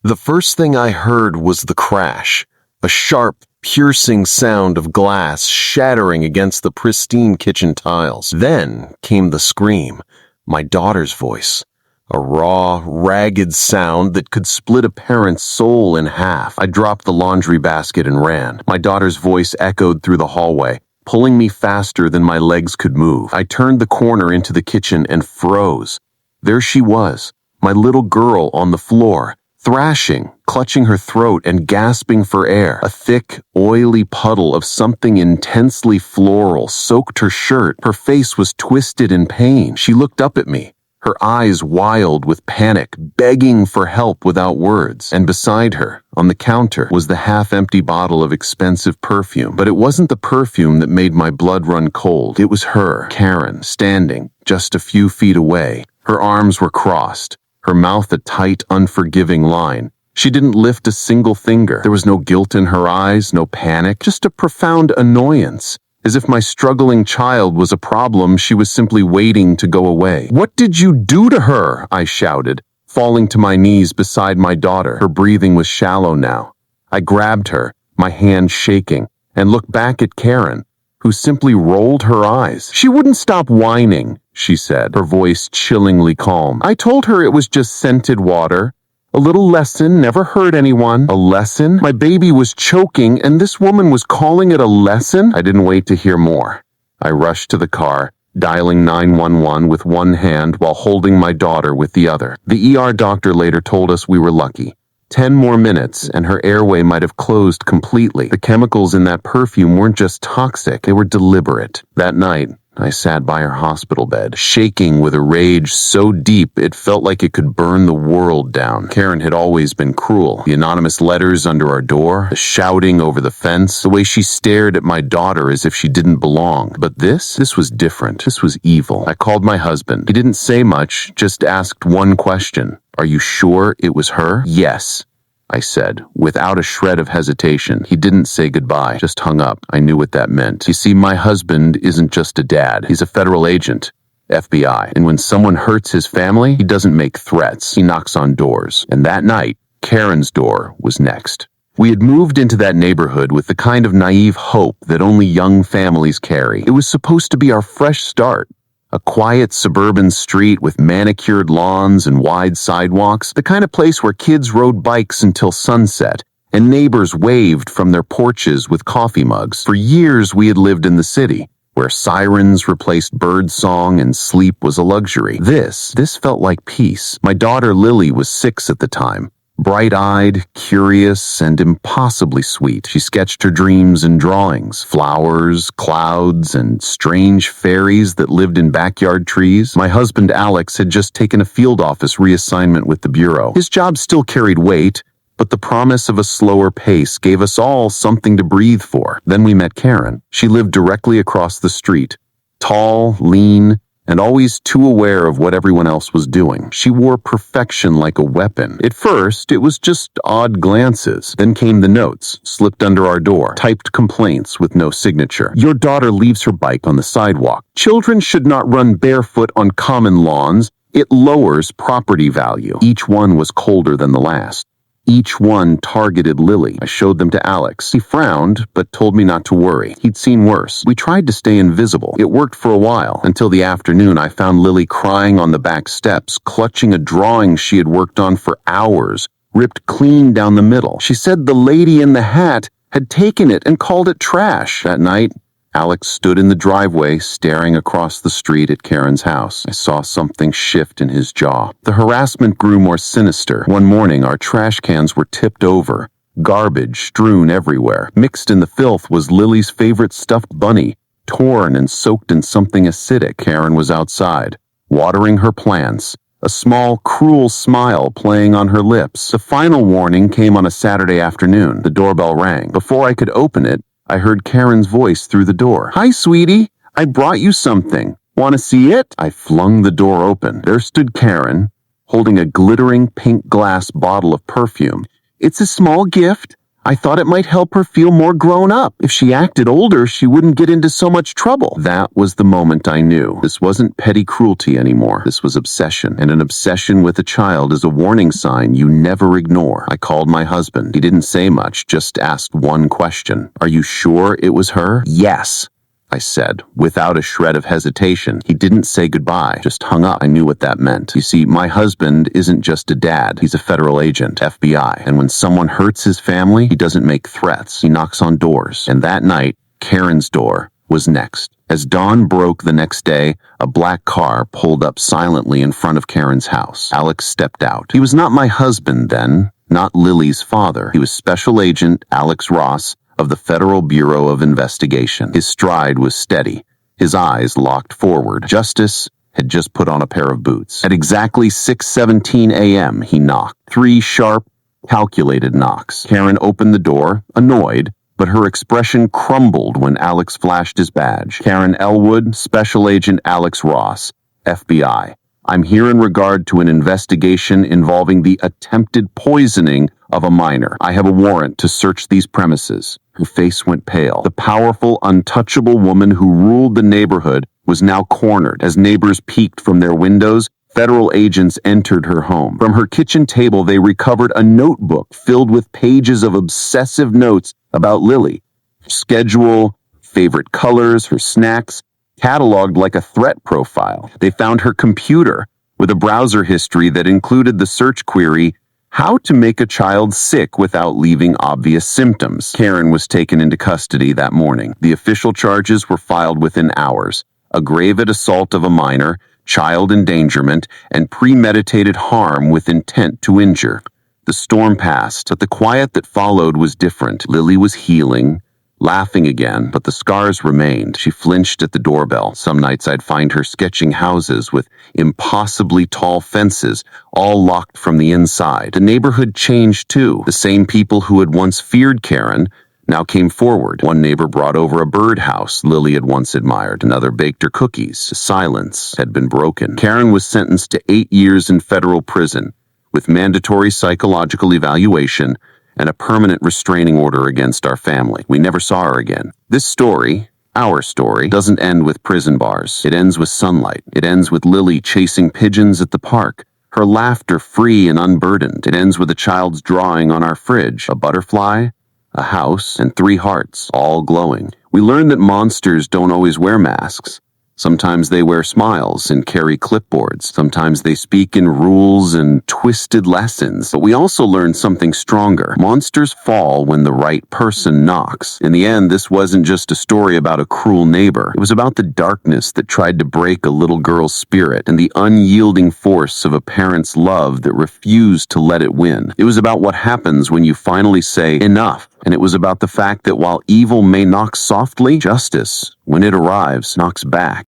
The first thing I heard was the crash, a sharp, piercing sound of glass shattering against the pristine kitchen tiles. Then came the scream, my daughter's voice. A raw, ragged sound that could split a parent's soul in half. I dropped the laundry basket and ran. My daughter's voice echoed through the hallway, pulling me faster than my legs could move. I turned the corner into the kitchen and froze. There she was, my little girl on the floor, thrashing, clutching her throat and gasping for air. A thick, oily puddle of something intensely floral soaked her shirt. Her face was twisted in pain. She looked up at me, her eyes wild with panic, begging for help without words. And beside her, on the counter, was the half-empty bottle of expensive perfume. But it wasn't the perfume that made my blood run cold. It was her, Karen, standing just a few feet away. Her arms were crossed, her mouth a tight, unforgiving line. She didn't lift a single finger. There was no guilt in her eyes, no panic, just a profound annoyance. As if my struggling child was a problem, she was simply waiting to go away. "What did you do to her?" I shouted, falling to my knees beside my daughter. Her breathing was shallow now. I grabbed her, my hand shaking, and looked back at Karen, who simply rolled her eyes. "She wouldn't stop whining," she said, her voice chillingly calm. "I told her it was just scented water. A little lesson never hurt anyone." "A lesson?" My baby was choking, and this woman was calling it a lesson? I didn't wait to hear more. I rushed to the car, dialing 911 with one hand while holding my daughter with the other. The ER doctor later told us we were lucky. 10 more minutes, and her airway might have closed completely. The chemicals in that perfume weren't just toxic, they were deliberate. That night, I sat by her hospital bed, shaking with a rage so deep it felt like it could burn the world down. Karen had always been cruel. The anonymous letters under our door, the shouting over the fence, the way she stared at my daughter as if she didn't belong. But this was different. This was evil. I called my husband. He didn't say much, just asked one question. "Are you sure it was her?" "Yes," I said, without a shred of hesitation. He didn't say goodbye, just hung up. I knew what that meant. You see, my husband isn't just a dad. He's a federal agent, FBI. And when someone hurts his family, he doesn't make threats. He knocks on doors. And that night, Karen's door was next. We had moved into that neighborhood with the kind of naive hope that only young families carry. It was supposed to be our fresh start. A quiet suburban street with manicured lawns and wide sidewalks, the kind of place where kids rode bikes until sunset, and neighbors waved from their porches with coffee mugs. For years we had lived in the city, where sirens replaced birdsong and sleep was a luxury. This felt like peace. My daughter Lily was 6 at the time. Bright-eyed, curious, and impossibly sweet. She sketched her dreams in drawings, flowers, clouds, and strange fairies that lived in backyard trees. My husband Alex had just taken a field office reassignment with the Bureau. His job still carried weight, but the promise of a slower pace gave us all something to breathe for. Then we met Karen. She lived directly across the street. Tall, lean, and always too aware of what everyone else was doing. She wore perfection like a weapon. At first, it was just odd glances. Then came the notes, slipped under our door, typed complaints with no signature. "Your daughter leaves her bike on the sidewalk. Children should not run barefoot on common lawns. It lowers property value." Each one was colder than the last. Each one targeted Lily. I showed them to Alex. He frowned, but told me not to worry. He'd seen worse. We tried to stay invisible. It worked for a while, until the afternoon I found Lily crying on the back steps, clutching a drawing she had worked on for hours, ripped clean down the middle. She said the lady in the hat had taken it and called it trash. That night, Alex stood in the driveway, staring across the street at Karen's house. I saw something shift in his jaw. The harassment grew more sinister. One morning, our trash cans were tipped over, garbage strewn everywhere. Mixed in the filth was Lily's favorite stuffed bunny, torn and soaked in something acidic. Karen was outside, watering her plants, a small, cruel smile playing on her lips. The final warning came on a Saturday afternoon. The doorbell rang. Before I could open it, I heard Karen's voice through the door. "Hi, sweetie. I brought you something. Want to see it?" I flung the door open. There stood Karen, holding a glittering pink glass bottle of perfume. "It's a small gift. I thought it might help her feel more grown up. If she acted older, she wouldn't get into so much trouble. That was the moment I knew. This wasn't petty cruelty anymore. This was obsession. And an obsession with a child is a warning sign you never ignore. I called my husband. He didn't say much, just asked one question. Are you sure it was her? Yes, I said, without a shred of hesitation. He didn't say goodbye, just hung up. I knew what that meant. You see, my husband isn't just a dad. He's a federal agent, FBI. And when someone hurts his family, he doesn't make threats. He knocks on doors. And that night, Karen's door was next. As dawn broke the next day, a black car pulled up silently in front of Karen's house. Alex stepped out. He was not my husband then, not Lily's father. He was Special Agent Alex Ross, of the Federal Bureau of Investigation. His stride was steady, his eyes locked forward. Justice had just put on a pair of boots. At exactly 6:17 a.m., he knocked. 3 sharp, calculated knocks. Karen opened the door, annoyed, but her expression crumbled when Alex flashed his badge. Karen Elwood, Special Agent Alex Ross, FBI. I'm here in regard to an investigation involving the attempted poisoning of a minor. I have a warrant to search these premises. Her face went pale. The powerful, untouchable woman who ruled the neighborhood was now cornered. As neighbors peeked from their windows, federal agents entered her home. From her kitchen table, they recovered a notebook filled with pages of obsessive notes about Lily. Her schedule, favorite colors, her snacks, cataloged like a threat profile. They found her computer with a browser history that included the search query, "How to make a child sick without leaving obvious symptoms." Karen was taken into custody that morning. The official charges were filed within hours: aggravated assault of a minor, child endangerment, and premeditated harm with intent to injure. The storm passed, but the quiet that followed was different. Lily was healing, laughing again, but the scars remained. She flinched at the doorbell. Some nights I'd find her sketching houses with impossibly tall fences, all locked from the inside. The neighborhood changed too. The same people who had once feared Karen now came forward. One neighbor brought over a birdhouse Lily had once admired. Another baked her cookies. Silence had been broken. Karen was sentenced to 8 years in federal prison, with mandatory psychological evaluation and a permanent restraining order against our family. We never saw her again. This story, our story, doesn't end with prison bars. It ends with sunlight. It ends with Lily chasing pigeons at the park, her laughter free and unburdened. It ends with a child's drawing on our fridge, a butterfly, a house, and 3 hearts, all glowing. We learn that monsters don't always wear masks. Sometimes they wear smiles and carry clipboards. Sometimes they speak in rules and twisted lessons. But we also learn something stronger. Monsters fall when the right person knocks. In the end, this wasn't just a story about a cruel neighbor. It was about the darkness that tried to break a little girl's spirit and the unyielding force of a parent's love that refused to let it win. It was about what happens when you finally say enough. And it was about the fact that while evil may knock softly, justice, when it arrives, knocks back.